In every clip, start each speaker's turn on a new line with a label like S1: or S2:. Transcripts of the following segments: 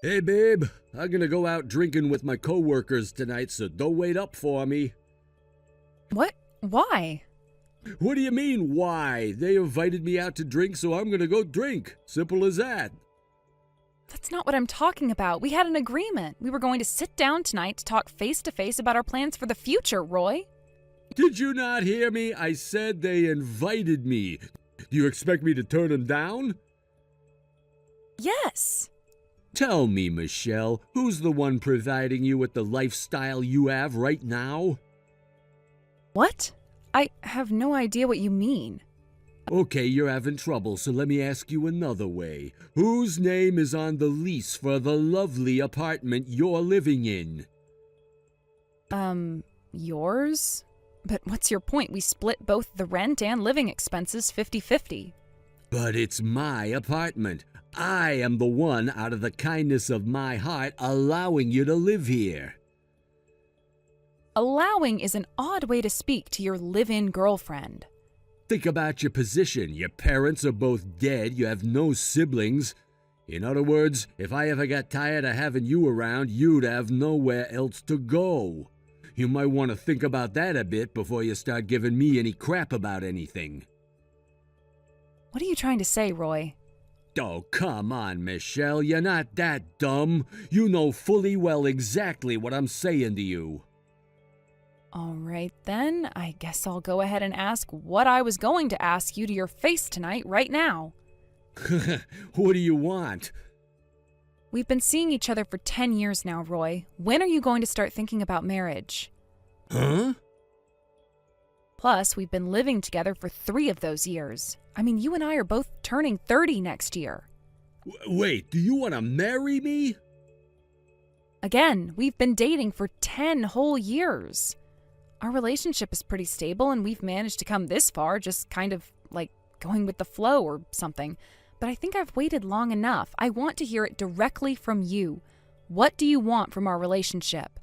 S1: Hey, babe, I'm gonna go out drinking with my coworkers tonight, so don't wait up for me.
S2: What? Why?
S1: What do you mean, why? They invited me out to drink, so I'm gonna go drink. Simple as that.
S2: That's not what I'm talking about. We had an agreement. We were going to sit down tonight to talk face to face about our plans for the future, Roy.
S1: Did you not hear me? I said they invited me. Do you expect me to turn them down?
S2: Yes.
S1: Tell me, Michelle, who's the one providing you with the lifestyle you have right now?
S2: What? I have no idea what you mean.
S1: Okay, you're having trouble, so let me ask you another way. Whose name is on the lease for the lovely apartment you're living in?
S2: Yours? But what's your point? We split both the rent and living expenses 50-50.
S1: But it's my apartment. I am the one, out of the kindness of my heart, allowing you to live here.
S2: Allowing is an odd way to speak to your live-in girlfriend.
S1: Think about your position. Your parents are both dead. You have no siblings. In other words, if I ever got tired of having you around, you'd have nowhere else to go. You might want to think about that a bit before you start giving me any crap about anything.
S2: What are you trying to say, Roy?
S1: Oh, come on, Michelle. You're not that dumb. You know fully well exactly what I'm saying to you.
S2: All right, then. I guess I'll go ahead and ask what I was going to ask you to your face tonight, right now.
S1: What do you want?
S2: We've been seeing each other for 10 years now, Roy. When are you going to start thinking about marriage?
S1: Huh?
S2: Plus, we've been living together for 3 of those years. I mean, you and I are both turning 30 next year.
S1: Wait, do you want to marry me?
S2: Again, we've been dating for 10 whole years. Our relationship is pretty stable and we've managed to come this far, just kind of like going with the flow or something. But I think I've waited long enough. I want to hear it directly from you. What do you want from our relationship?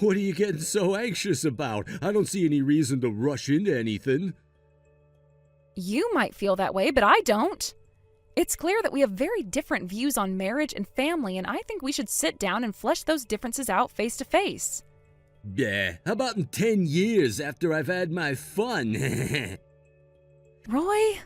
S1: What are you getting so anxious about? I don't see any reason to rush into anything.
S2: You might feel that way, but I don't. It's clear that we have very different views on marriage and family, and I think we should sit down and flesh those differences out face to face.
S1: Yeah, how about in 10 years after I've had my fun?
S2: Roy?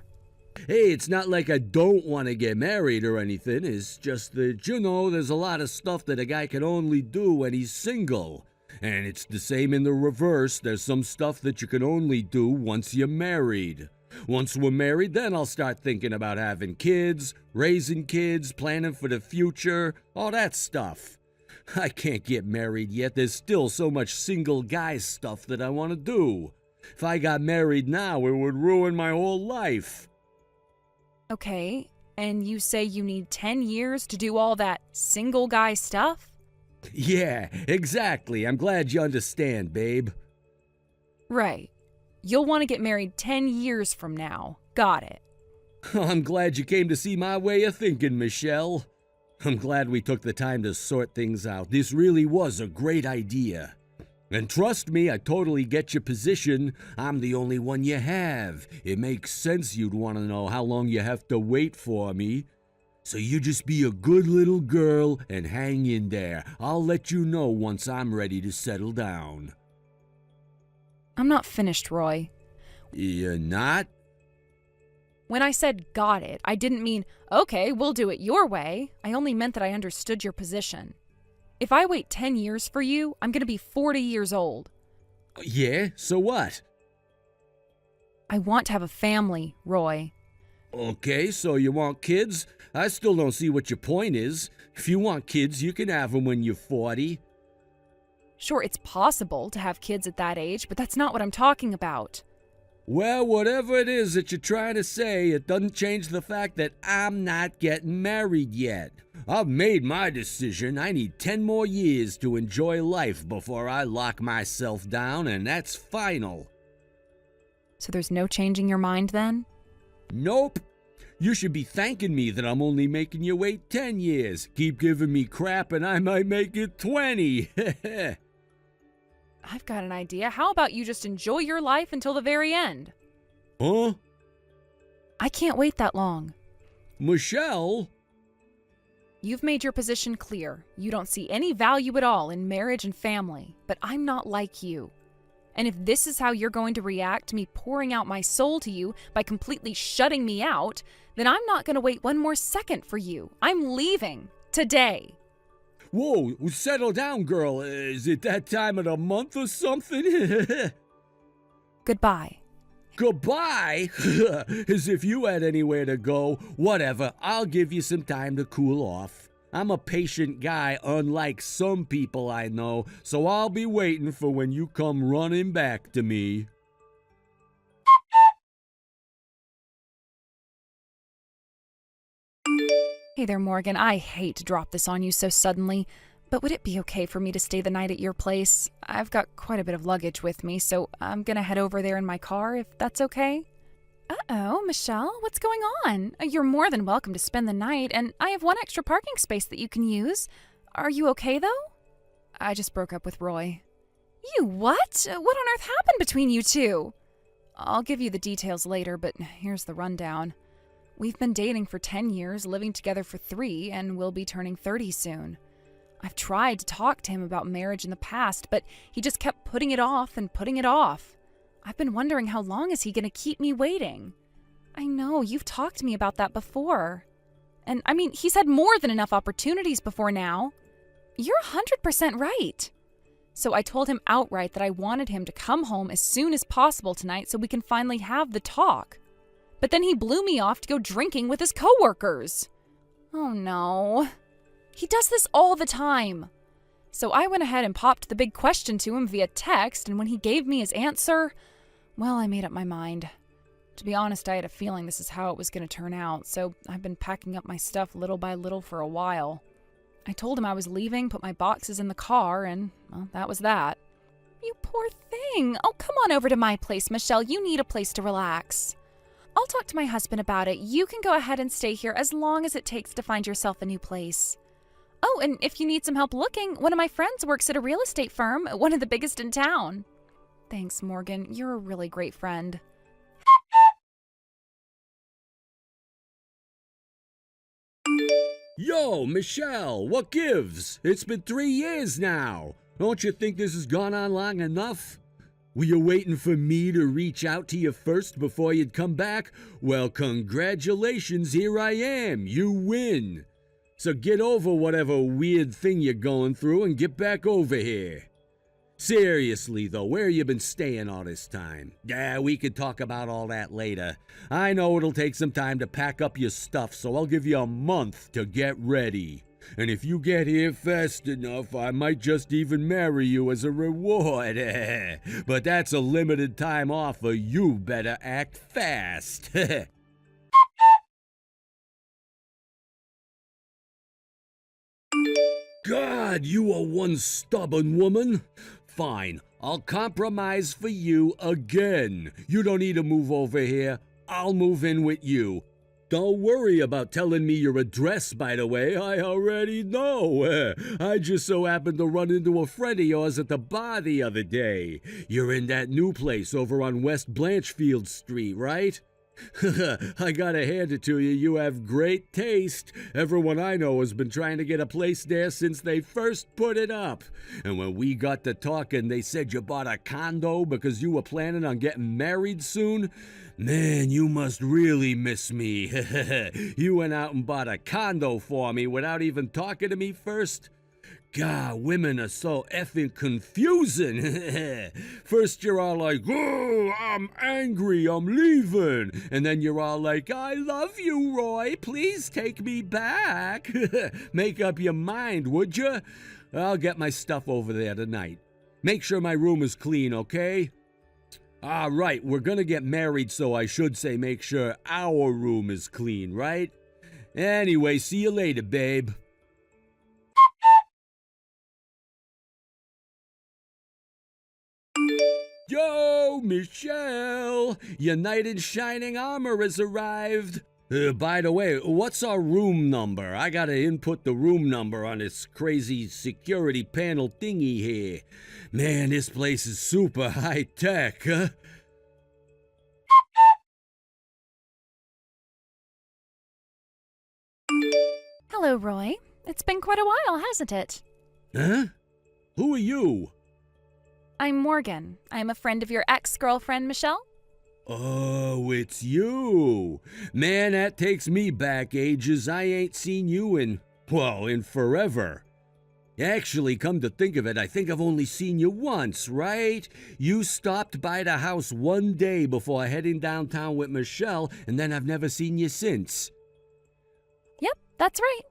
S1: Hey, it's not like I don't want to get married or anything. It's just that, there's a lot of stuff that a guy can only do when he's single. And it's the same in the reverse. There's some stuff that you can only do once you're married. Once we're married, then I'll start thinking about having kids, raising kids, planning for the future, all that stuff. I can't get married yet. There's still so much single guy stuff that I want to do. If I got married now, it would ruin my whole life.
S2: Okay, and you say you need 10 years to do all that single guy stuff?
S1: Yeah, exactly. I'm glad you understand, babe.
S2: Right. You'll want to get married 10 years from now. Got it.
S1: I'm glad you came to see my way of thinking, Michelle. I'm glad we took the time to sort things out. This really was a great idea. And trust me, I totally get your position. I'm the only one you have. It makes sense you'd want to know how long you have to wait for me. So you just be a good little girl and hang in there. I'll let you know once I'm ready to settle down.
S2: I'm not finished, Roy.
S1: You're not?
S2: When I said got it, I didn't mean, okay, we'll do it your way. I only meant that I understood your position. If I wait 10 years for you, I'm going to be 40 years old.
S1: Yeah, so what?
S2: I want to have a family, Roy.
S1: Okay, so you want kids? I still don't see what your point is. If you want kids, you can have them when you're 40.
S2: Sure, it's possible to have kids at that age, but that's not what I'm talking about.
S1: Well, whatever it is that you're trying to say, it doesn't change the fact that I'm not getting married yet. I've made my decision. I need 10 more years to enjoy life before I lock myself down, and that's final.
S2: So there's no changing your mind then?
S1: Nope. You should be thanking me that I'm only making you wait 10 years. Keep giving me crap and I might make it 20.
S2: I've got an idea. How about you just enjoy your life until the very end?
S1: Huh?
S2: I can't wait that long.
S1: Michelle?
S2: You've made your position clear. You don't see any value at all in marriage and family, but I'm not like you. And if this is how you're going to react to me pouring out my soul to you by completely shutting me out, then I'm not going to wait one more second for you. I'm leaving today.
S1: Whoa, settle down, girl. Is it that time of the month or something?
S2: Goodbye.
S1: Goodbye? As if you had anywhere to go. Whatever, I'll give you some time to cool off. I'm a patient guy, unlike some people I know, so I'll be waiting for when you come running back to me.
S2: Hey there, Morgan. I hate to drop this on you so suddenly, but would it be okay for me to stay the night at your place? I've got quite a bit of luggage with me, so I'm gonna head over there in my car, if that's okay. Uh-oh, Michelle, what's going on? You're more than welcome to spend the night, and I have one extra parking space that you can use. Are you okay, though? I just broke up with Roy. You what? What on earth happened between you two? I'll give you the details later, but here's the rundown. We've been dating for 10 years, living together for 3, and we'll be turning 30 soon. I've tried to talk to him about marriage in the past, but he just kept putting it off and putting it off. I've been wondering how long is he going to keep me waiting? I know, you've talked to me about that before. And I mean, he's had more than enough opportunities before now. You're 100% right. So I told him outright that I wanted him to come home as soon as possible tonight so we can finally have the talk. But then he blew me off to go drinking with his coworkers. Oh no. He does this all the time. So I went ahead and popped the big question to him via text, and when he gave me his answer, well, I made up my mind. To be honest, I had a feeling this is how it was going to turn out, so I've been packing up my stuff little by little for a while. I told him I was leaving, put my boxes in the car, and, well, that was that. You poor thing. Oh, come on over to my place, Michelle. You need a place to relax. I'll talk to my husband about it. You can go ahead and stay here as long as it takes to find yourself a new place. Oh, and if you need some help looking, one of my friends works at a real estate firm, one of the biggest in town. Thanks, Morgan. You're a really great friend.
S1: Yo, Michelle, what gives? It's been 3 years now. Don't you think this has gone on long enough? Were you waiting for me to reach out to you first before you'd come back? Well, congratulations, here I am. You win. So get over whatever weird thing you're going through and get back over here. Seriously, though, where you been staying all this time? Yeah, we could talk about all that later. I know it'll take some time to pack up your stuff, so I'll give you a month to get ready. And if you get here fast enough, I might just even marry you as a reward. But that's a limited time offer. You better act fast. God, you are one stubborn woman. Fine, I'll compromise for you again. You don't need to move over here. I'll move in with you. Don't worry about telling me your address, by the way. I already know. I just so happened to run into a friend of yours at the bar the other day. You're in that new place over on West Blanchfield Street, right? I gotta hand it to you, you have great taste. Everyone I know has been trying to get a place there since they first put it up. And when we got to talking, they said you bought a condo because you were planning on getting married soon. Man, you must really miss me. You went out and bought a condo for me without even talking to me first. God, women are so effing confusing. First you're all like, oh, I'm angry, I'm leaving. And then you're all like, I love you, Roy, please take me back. Make up your mind, would you? I'll get my stuff over there tonight. Make sure my room is clean, okay? All right, we're gonna get married, so I should say make sure our room is clean, right? Anyway, see you later, babe. Yo, Michelle! Your knight in shining armor has arrived. By the way, what's our room number? I gotta input the room number on this crazy security panel thingy here. Man, this place is super high tech, huh?
S2: Hello, Roy. It's been quite a while, hasn't it?
S1: Huh? Who are you?
S2: I'm Morgan. I'm a friend of your ex-girlfriend, Michelle.
S1: Oh, it's you. Man, that takes me back ages. I ain't seen you in forever. Actually, come to think of it, I think I've only seen you once, right? You stopped by the house one day before heading downtown with Michelle, and then I've never seen you since.
S2: Yep, that's right.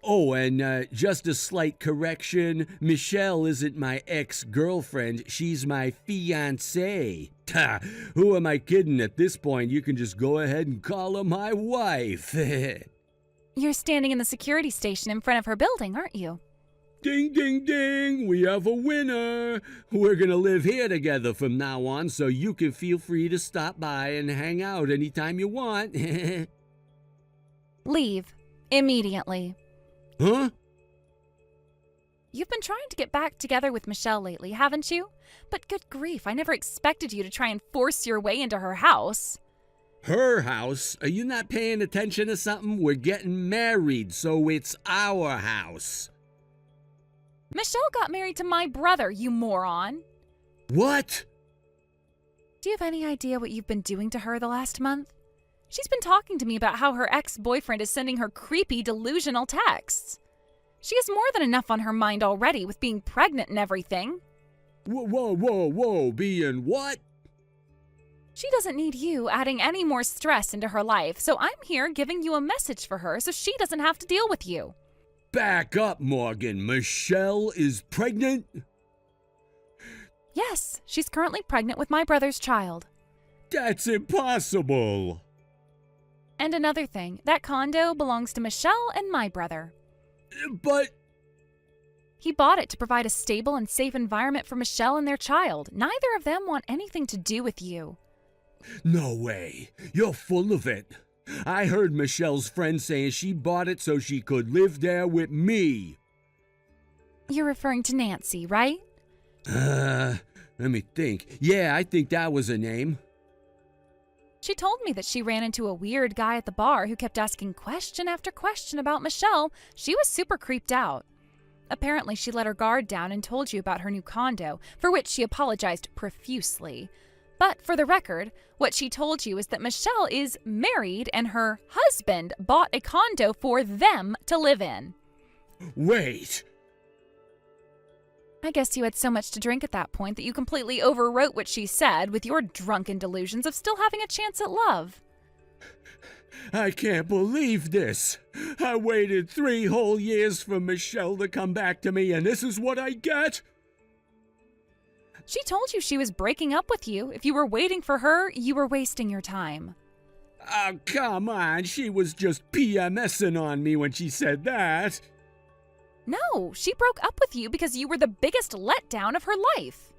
S1: Oh, and just a slight correction. Michelle isn't my ex-girlfriend. She's my fiancée. Ha! Who am I kidding at this point? You can just go ahead and call her my wife.
S2: You're standing in the security station in front of her building, aren't you?
S1: Ding, ding, ding. We have a winner. We're going to live here together from now on, so you can feel free to stop by and hang out anytime you want.
S2: Leave. Immediately.
S1: Huh?
S2: You've been trying to get back together with Michelle lately, haven't you? But good grief, I never expected you to try and force your way into her house.
S1: Her house? Are you not paying attention to something? We're getting married, so it's our house.
S2: Michelle got married to my brother, you moron.
S1: What?
S2: Do you have any idea what you've been doing to her the last month? She's been talking to me about how her ex-boyfriend is sending her creepy, delusional texts. She has more than enough on her mind already with being pregnant and everything.
S1: Whoa, being what?
S2: She doesn't need you adding any more stress into her life, so I'm here giving you a message for her so she doesn't have to deal with you.
S1: Back up, Morgan. Michelle is pregnant?
S2: Yes, she's currently pregnant with my brother's child.
S1: That's impossible.
S2: And another thing, that condo belongs to Michelle and my brother.
S1: But...
S2: He bought it to provide a stable and safe environment for Michelle and their child. Neither of them want anything to do with you.
S1: No way. You're full of it. I heard Michelle's friend saying she bought it so she could live there with me.
S2: You're referring to Nancy, right?
S1: Let me think. Yeah, I think that was her name.
S2: She told me that she ran into a weird guy at the bar who kept asking question after question about Michelle. She was super creeped out. Apparently, she let her guard down and told you about her new condo, for which she apologized profusely. But for the record, what she told you is that Michelle is married and her husband bought a condo for them to live in.
S1: Wait.
S2: I guess you had so much to drink at that point that you completely overwrote what she said with your drunken delusions of still having a chance at love.
S1: I can't believe this. I waited 3 whole years for Michelle to come back to me, and this is what I get?
S2: She told you she was breaking up with you. If you were waiting for her, you were wasting your time.
S1: Oh, come on. She was just PMSing on me when she said that.
S2: No, she broke up with you because you were the biggest letdown of her life.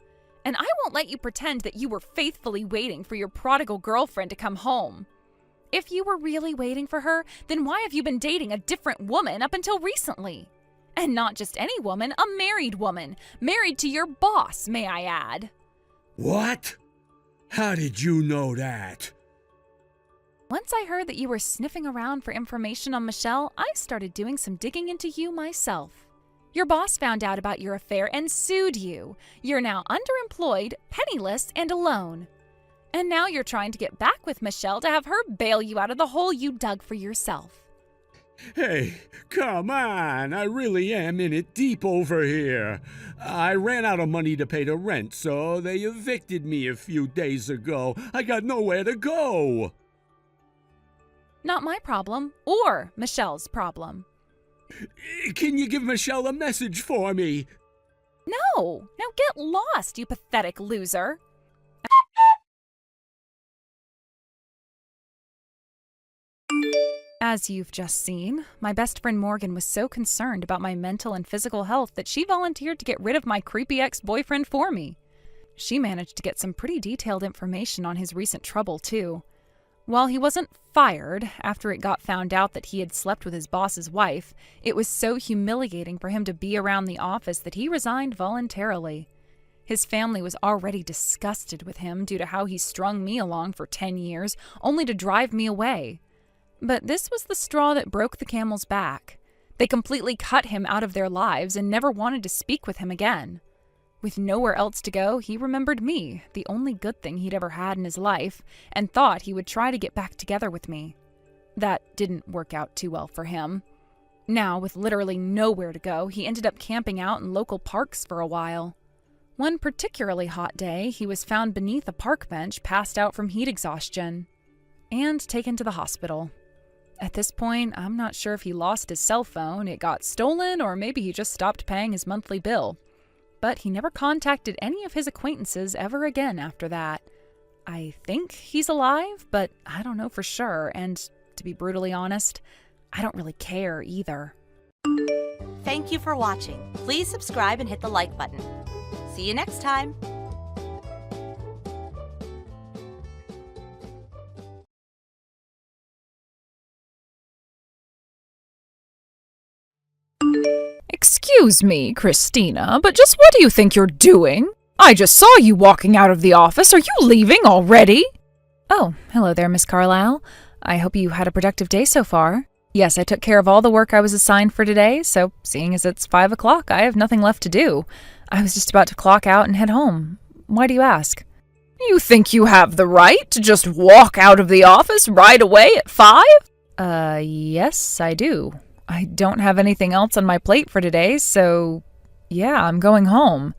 S2: And I won't let you pretend that you were faithfully waiting for your prodigal girlfriend to come home. If you were really waiting for her, then why have you been dating a different woman up until recently? And not just any woman, a married woman. Married to your boss, may I add.
S1: What? How did you know that?
S2: Once I heard that you were sniffing around for information on Michelle, I started doing some digging into you myself. Your boss found out about your affair and sued you. You're now underemployed, penniless, and alone. And now you're trying to get back with Michelle to have her bail you out of the hole you dug for yourself.
S1: Hey, come on. I really am in it deep over here. I ran out of money to pay the rent, so they evicted me a few days ago. I got nowhere to go.
S2: Not my problem, or Michelle's problem.
S1: Can you give Michelle a message for me?
S2: No! Now get lost, you pathetic loser! As you've just seen, my best friend Morgan was so concerned about my mental and physical health that she volunteered to get rid of my creepy ex-boyfriend for me. She managed to get some pretty detailed information on his recent trouble, too. While he wasn't fired after it got found out that he had slept with his boss's wife, it was so humiliating for him to be around the office that he resigned voluntarily. His family was already disgusted with him due to how he strung me along for 10 years, only to drive me away. But this was the straw that broke the camel's back. They completely cut him out of their lives and never wanted to speak with him again. With nowhere else to go, he remembered me, the only good thing he'd ever had in his life, and thought he would try to get back together with me. That didn't work out too well for him. Now, with literally nowhere to go, he ended up camping out in local parks for a while. One particularly hot day, he was found beneath a park bench, passed out from heat exhaustion, and taken to the hospital. At this point, I'm not sure if he lost his cell phone, it got stolen, or maybe he just stopped paying his monthly bill. But he never contacted any of his acquaintances ever again after that. I think he's alive, but I don't know for sure, and to be brutally honest, I don't really care either.
S3: Thank you for watching. Please subscribe and hit the like button. See you next time.
S2: Excuse me, Christina, but just what do you think you're doing? I just saw you walking out of the office. Are you leaving already? Oh, hello there, Miss Carlisle. I hope you had a productive day so far. Yes, I took care of all the work I was assigned for today, so seeing as it's 5 o'clock, I have nothing left to do. I was just about to clock out and head home. Why do you ask? You think you have the right to just walk out of the office right away at 5? Yes, I do. I don't have anything else on my plate for today, so yeah, I'm going home.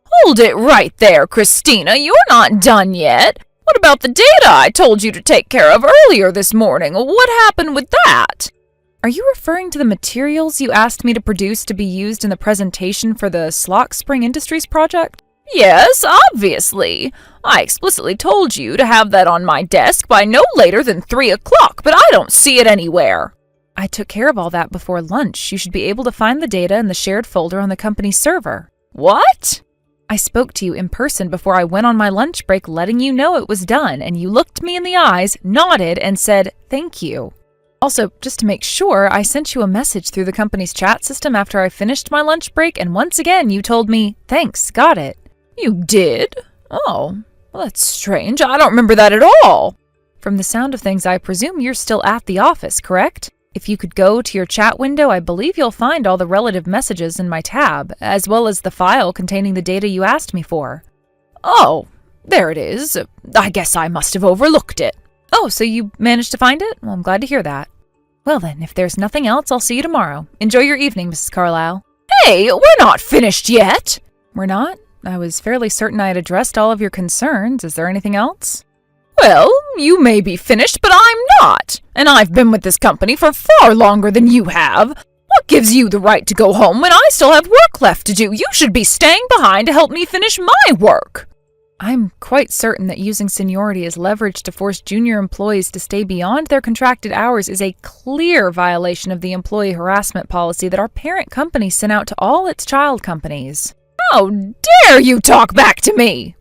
S2: Hold it right there, Christina. You're not done yet. What about the data I told you to take care of earlier this morning? What happened with that? Are you referring to the materials you asked me to produce to be used in the presentation for the Slock Spring Industries project? Yes, obviously. I explicitly told you to have that on my desk by no later than 3 o'clock, but I don't see it anywhere. I took care of all that before lunch. You should be able to find the data in the shared folder on the company's server. What? I spoke to you in person before I went on my lunch break, letting you know it was done, and you looked me in the eyes, nodded, and said, thank you. Also, just to make sure, I sent you a message through the company's chat system after I finished my lunch break, and once again you told me, thanks, got it. You did? Oh, well, that's strange. I don't remember that at all. From the sound of things, I presume you're still at the office, correct? If you could go to your chat window, I believe you'll find all the relative messages in my tab, as well as the file containing the data you asked me for. Oh, there it is. I guess I must have overlooked it. Oh, so you managed to find it? Well, I'm glad to hear that. Well then, if there's nothing else, I'll see you tomorrow. Enjoy your evening, Mrs. Carlisle. Hey, we're not finished yet! We're not? I was fairly certain I had addressed all of your concerns. Is there anything else? Well, you may be finished, but I'm not. And I've been with this company for far longer than you have. What gives you the right to go home when I still have work left to do? You should be staying behind to help me finish my work. I'm quite certain that using seniority as leverage to force junior employees to stay beyond their contracted hours is a clear violation of the employee harassment policy that our parent company sent out to all its child companies. How dare you talk back to me!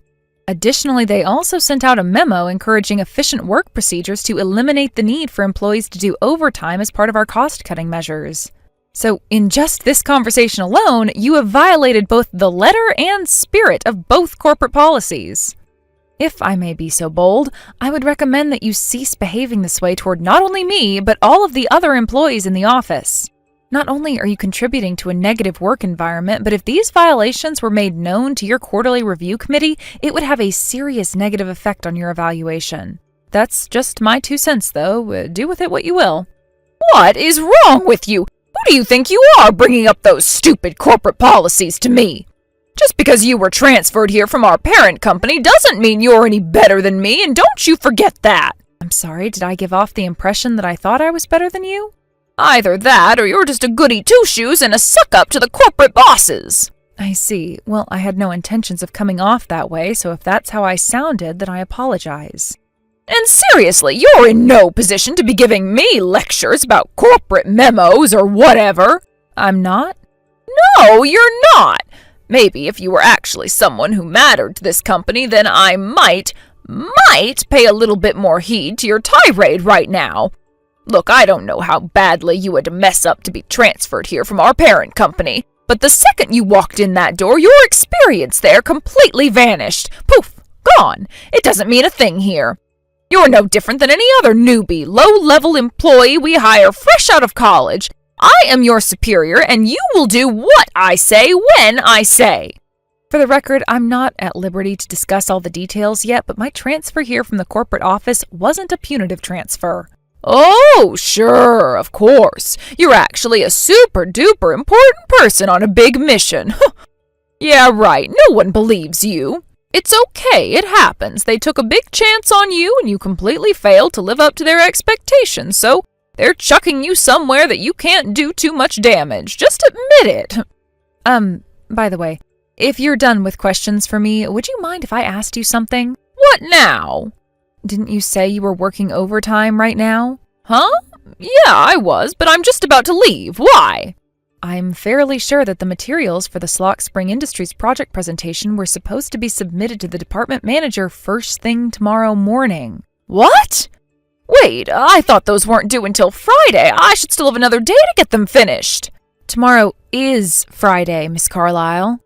S2: Additionally, they also sent out a memo encouraging efficient work procedures to eliminate the need for employees to do overtime as part of our cost-cutting measures. So, in just this conversation alone, you have violated both the letter and spirit of both corporate policies. If I may be so bold, I would recommend that you cease behaving this way toward not only me, but all of the other employees in the office. Not only are you contributing to a negative work environment, but if these violations were made known to your quarterly review committee, it would have a serious negative effect on your evaluation. That's just my 2 cents, though. Do with it what you will. What is wrong with you? Who do you think you are, bringing up those stupid corporate policies to me? Just because you were transferred here from our parent company doesn't mean you're any better than me, and don't you forget that. I'm sorry, did I give off the impression that I thought I was better than you? Either that, or you're just a goody two-shoes and a suck-up to the corporate bosses. I see. Well, I had no intentions of coming off that way, so if that's how I sounded, then I apologize. And seriously, you're in no position to be giving me lectures about corporate memos or whatever. I'm not? No, you're not. Maybe if you were actually someone who mattered to this company, then I might pay a little bit more heed to your tirade right now. Look, I don't know how badly you had to mess up to be transferred here from our parent company, but the second you walked in that door, your experience there completely vanished. Poof, gone. It doesn't mean a thing here. You're no different than any other newbie, low-level employee we hire fresh out of college. I am your superior, and you will do what I say when I say. For the record, I'm not at liberty to discuss all the details yet, but my transfer here from the corporate office wasn't a punitive transfer. Oh, sure, of course. You're actually a super-duper important person on a big mission. Yeah, right, no one believes you. It's okay, it happens. They took a big chance on you and you completely failed to live up to their expectations, so they're chucking you somewhere that you can't do too much damage. Just admit it. By the way, if you're done with questions for me, would you mind if I asked you something? What now? Didn't you say you were working overtime right now? Huh? Yeah, I was, but I'm just about to leave. Why? I'm fairly sure that the materials for the Slock Spring Industries project presentation were supposed to be submitted to the department manager first thing tomorrow morning. What? Wait, I thought those weren't due until Friday. I should still have another day to get them finished. Tomorrow is Friday, Miss Carlyle.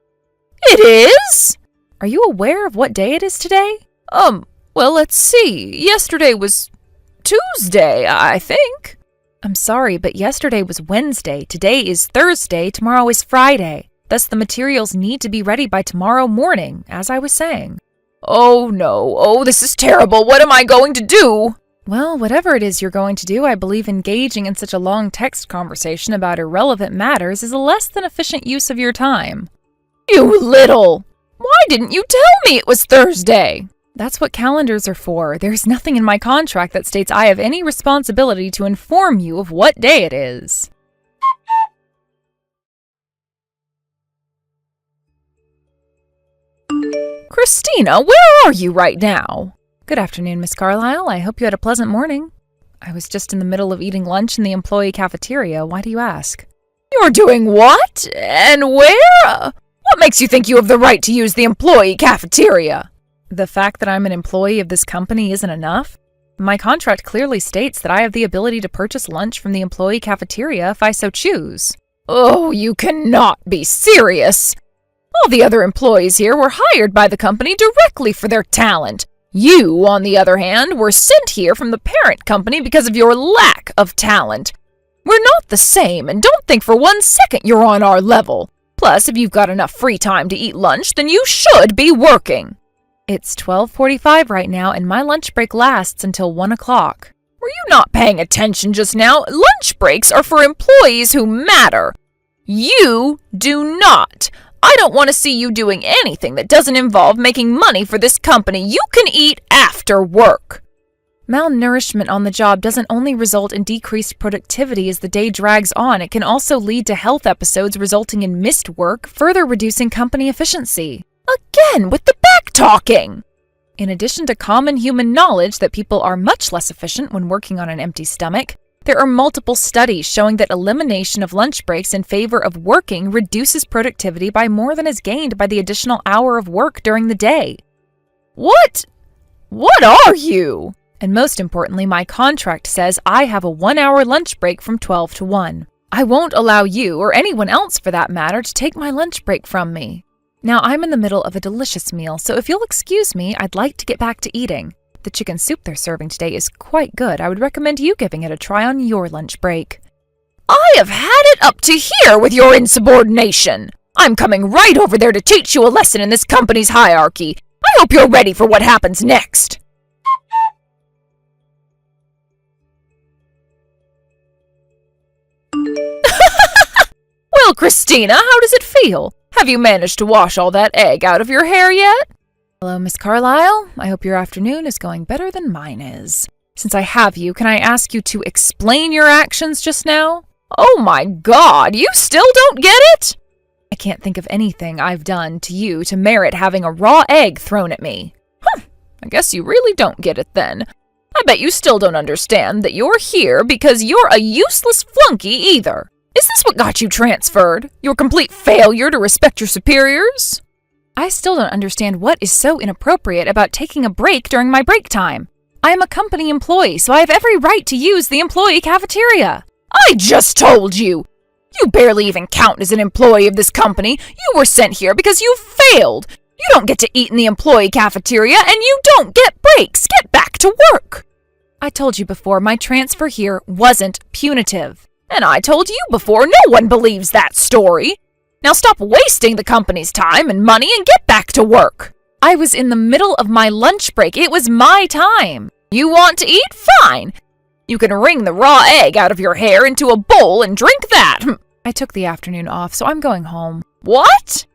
S2: It is? Are you aware of what day it is today? Well, let's see. Yesterday was Tuesday, I think. I'm sorry, but yesterday was Wednesday, today is Thursday, tomorrow is Friday. Thus, the materials need to be ready by tomorrow morning, as I was saying. Oh, no. Oh, this is terrible. What am I going to do? Well, whatever it is you're going to do, I believe engaging in such a long text conversation about irrelevant matters is a less than efficient use of your time. You little! Why didn't you tell me it was Thursday? That's what calendars are for. There's nothing in my contract that states I have any responsibility to inform you of what day it is. Christina, where are you right now? Good afternoon, Miss Carlyle. I hope you had a pleasant morning. I was just in the middle of eating lunch in the employee cafeteria. Why do you ask? You're doing what? And where? What makes you think you have the right to use the employee cafeteria? The fact that I'm an employee of this company isn't enough. My contract clearly states that I have the ability to purchase lunch from the employee cafeteria if I so choose. Oh, you cannot be serious! All the other employees here were hired by the company directly for their talent. You, on the other hand, were sent here from the parent company because of your lack of talent. We're not the same, and don't think for 1 second you're on our level. Plus, if you've got enough free time to eat lunch, then you should be working. It's 12:45 right now, and my lunch break lasts until 1 o'clock. Were you not paying attention just now? Lunch breaks are for employees who matter. You do not. I don't want to see you doing anything that doesn't involve making money for this company. You can eat after work. Malnourishment on the job doesn't only result in decreased productivity as the day drags on, it can also lead to health episodes resulting in missed work, further reducing company efficiency. Again, with the back-talking! In addition to common human knowledge that people are much less efficient when working on an empty stomach, there are multiple studies showing that elimination of lunch breaks in favor of working reduces productivity by more than is gained by the additional hour of work during the day. What are you? And most importantly, my contract says I have a 1-hour lunch break from 12 to 1. I won't allow you, or anyone else for that matter, to take my lunch break from me. Now, I'm in the middle of a delicious meal, so if you'll excuse me, I'd like to get back to eating. The chicken soup they're serving today is quite good. I would recommend you giving it a try on your lunch break. I have had it up to here with your insubordination. I'm coming right over there to teach you a lesson in this company's hierarchy. I hope you're ready for what happens next. Well, Christina, how does it feel? Have you managed to wash all that egg out of your hair yet? Hello, Miss Carlyle. I hope your afternoon is going better than mine is. Since I have you, can I ask you to explain your actions just now? Oh my God, you still don't get it? I can't think of anything I've done to you to merit having a raw egg thrown at me. I guess you really don't get it then. I bet you still don't understand that you're here because you're a useless flunky either. Is this what got you transferred? Your complete failure to respect your superiors? I still don't understand what is so inappropriate about taking a break during my break time. I am a company employee, so I have every right to use the employee cafeteria. I just told you! You barely even count as an employee of this company. You were sent here because you failed. You don't get to eat in the employee cafeteria, and you don't get breaks. Get back to work! I told you before, my transfer here wasn't punitive. And I told you before, no one believes that story. Now stop wasting the company's time and money and get back to work. I was in the middle of my lunch break. It was my time. You want to eat? Fine. You can wring the raw egg out of your hair into a bowl and drink that. I took the afternoon off, so I'm going home. What?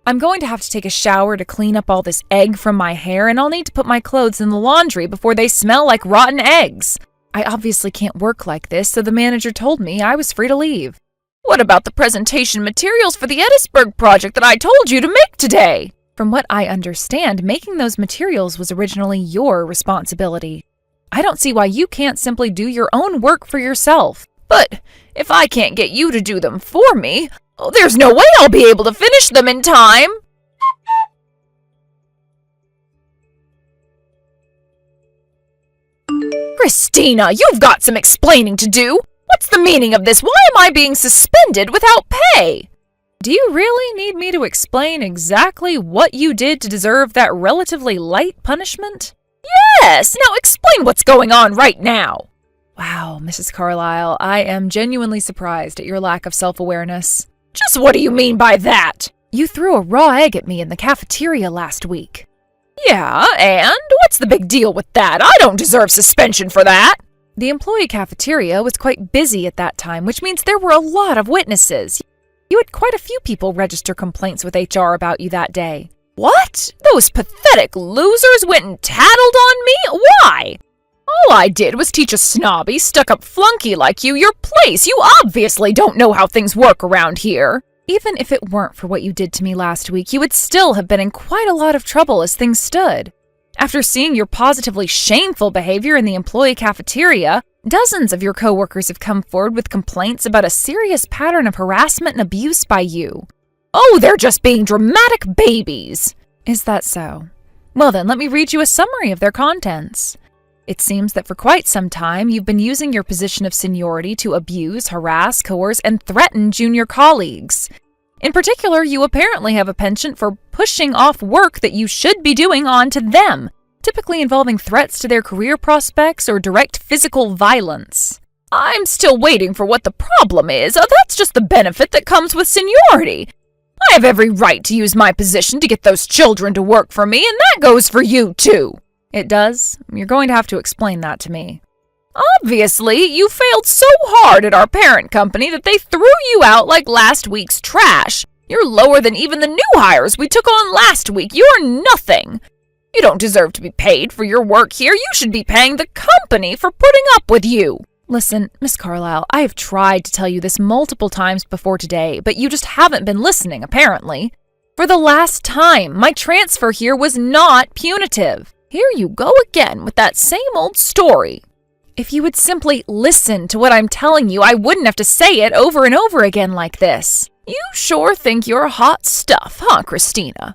S2: I'm going to have to take a shower to clean up all this egg from my hair, and I'll need to put my clothes in the laundry before they smell like rotten eggs. I obviously can't work like this, so the manager told me I was free to leave. What about the presentation materials for the Edisburg project that I told you to make today? From what I understand, making those materials was originally your responsibility. I don't see why you can't simply do your own work for yourself. But if I can't get you to do them for me, there's no way I'll be able to finish them in time. Christina, you've got some explaining to do. What's the meaning of this? Why am I being suspended without pay? Do you really need me to explain exactly what you did to deserve that relatively light punishment? Yes, now explain what's going on right now. Wow, Mrs. Carlyle, I am genuinely surprised at your lack of self-awareness. Just what do you mean by that? You threw a raw egg at me in the cafeteria last week. Yeah, and what's the big deal with that? I don't deserve suspension for that. The employee cafeteria was quite busy at that time, which means there were a lot of witnesses. You had quite a few people register complaints with HR about you that day. What? Those pathetic losers went and tattled on me? Why? All I did was teach a snobby, stuck-up flunky like you your place. You obviously don't know how things work around here. Even if it weren't for what you did to me last week, you would still have been in quite a lot of trouble as things stood. After seeing your positively shameful behavior in the employee cafeteria, dozens of your coworkers have come forward with complaints about a serious pattern of harassment and abuse by you. Oh, they're just being dramatic babies. Is that so? Well then, let me read you a summary of their contents. It seems that for quite some time, you've been using your position of seniority to abuse, harass, coerce, and threaten junior colleagues. In particular, you apparently have a penchant for pushing off work that you should be doing onto them, typically involving threats to their career prospects or direct physical violence. I'm still waiting for what the problem is. That's just the benefit that comes with seniority. I have every right to use my position to get those children to work for me, and that goes for you, too. It does? You're going to have to explain that to me. Obviously, you failed so hard at our parent company that they threw you out like last week's trash. You're lower than even the new hires we took on last week. You're nothing. You don't deserve to be paid for your work here. You should be paying the company for putting up with you. Listen, Miss Carlyle, I have tried to tell you this multiple times before today, but you just haven't been listening, apparently. For the last time, my transfer here was not punitive. Here you go again with that same old story. If you would simply listen to what I'm telling you, I wouldn't have to say it over and over again like this. You sure think you're hot stuff, huh, Christina?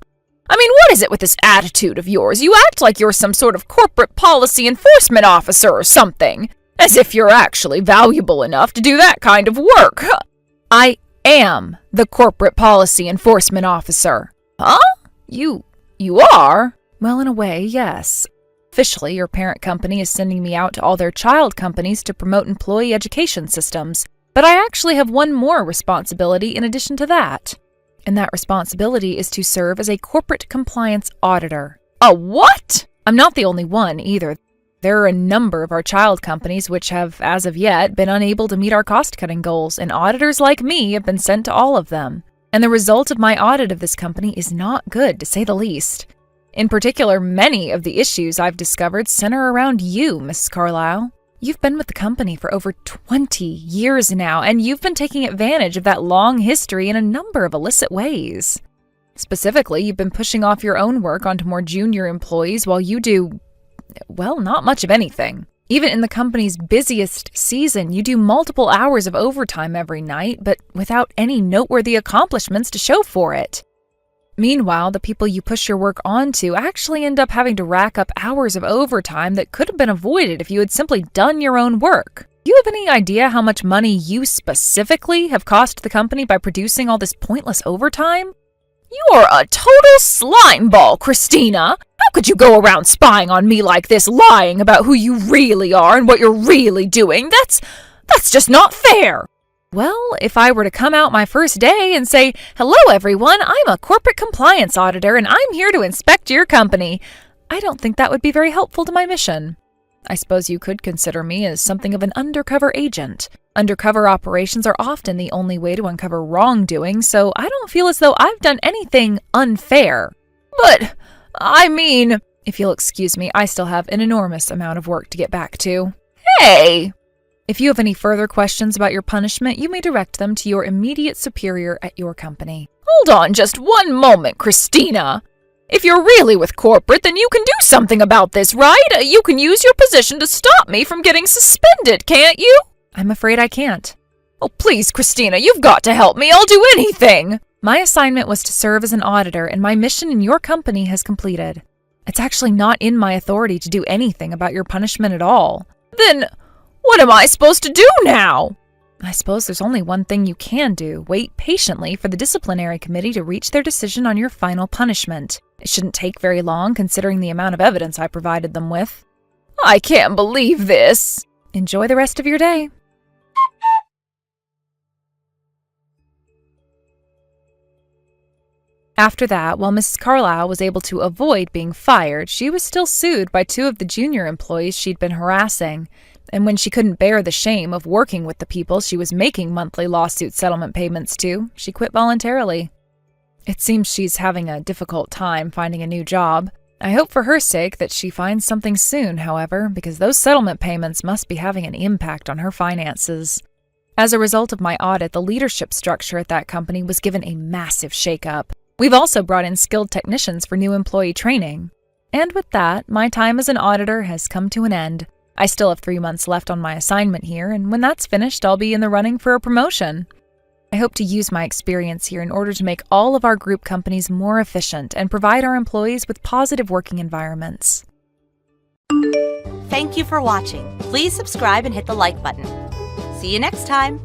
S2: I mean, what is it with this attitude of yours? You act like you're some sort of corporate policy enforcement officer or something, as if you're actually valuable enough to do that kind of work. I am the corporate policy enforcement officer. Huh? You are? Well, in a way, yes. Officially, your parent company is sending me out to all their child companies to promote employee education systems, but I actually have one more responsibility in addition to that. And that responsibility is to serve as a corporate compliance auditor. A what? I'm not the only one, either. There are a number of our child companies which have, as of yet, been unable to meet our cost-cutting goals, and auditors like me have been sent to all of them. And the result of my audit of this company is not good, to say the least. In particular, many of the issues I've discovered center around you, Mrs. Carlyle. You've been with the company for over 20 years now, and you've been taking advantage of that long history in a number of illicit ways. Specifically, you've been pushing off your own work onto more junior employees while you do, well, not much of anything. Even in the company's busiest season, you do multiple hours of overtime every night, but without any noteworthy accomplishments to show for it. Meanwhile, the people you push your work onto actually end up having to rack up hours of overtime that could have been avoided if you had simply done your own work. Do you have any idea how much money you specifically have cost the company by producing all this pointless overtime? You're a total slimeball, Christina! How could you go around spying on me like this, lying about who you really are and what you're really doing? That's just not fair! Well, if I were to come out my first day and say, "Hello everyone, I'm a corporate compliance auditor and I'm here to inspect your company," I don't think that would be very helpful to my mission. I suppose you could consider me as something of an undercover agent. Undercover operations are often the only way to uncover wrongdoing, so I don't feel as though I've done anything unfair. But, I mean, if you'll excuse me, I still have an enormous amount of work to get back to. Hey! If you have any further questions about your punishment, you may direct them to your immediate superior at your company. Hold on just one moment, Christina. If you're really with corporate, then you can do something about this, right? You can use your position to stop me from getting suspended, can't you? I'm afraid I can't. Oh, please, Christina, you've got to help me. I'll do anything. My assignment was to serve as an auditor, and my mission in your company has completed. It's actually not in my authority to do anything about your punishment at all. Then, what am I supposed to do now? I suppose there's only one thing you can do. Wait patiently for the disciplinary committee to reach their decision on your final punishment. It shouldn't take very long, considering the amount of evidence I provided them with. I can't believe this. Enjoy the rest of your day. After that, while Mrs. Carlisle was able to avoid being fired, she was still sued by 2 of the junior employees she'd been harassing. And when she couldn't bear the shame of working with the people she was making monthly lawsuit settlement payments to, she quit voluntarily. It seems she's having a difficult time finding a new job. I hope for her sake that she finds something soon, however, because those settlement payments must be having an impact on her finances. As a result of my audit, the leadership structure at that company was given a massive shakeup. We've also brought in skilled technicians for new employee training. And with that, my time as an auditor has come to an end. I still have 3 months left on my assignment here, and when that's finished, I'll be in the running for a promotion. I hope to use my experience here in order to make all of our group companies more efficient and provide our employees with positive working environments.
S3: Thank you for watching. Please subscribe and hit the like button. See you next time.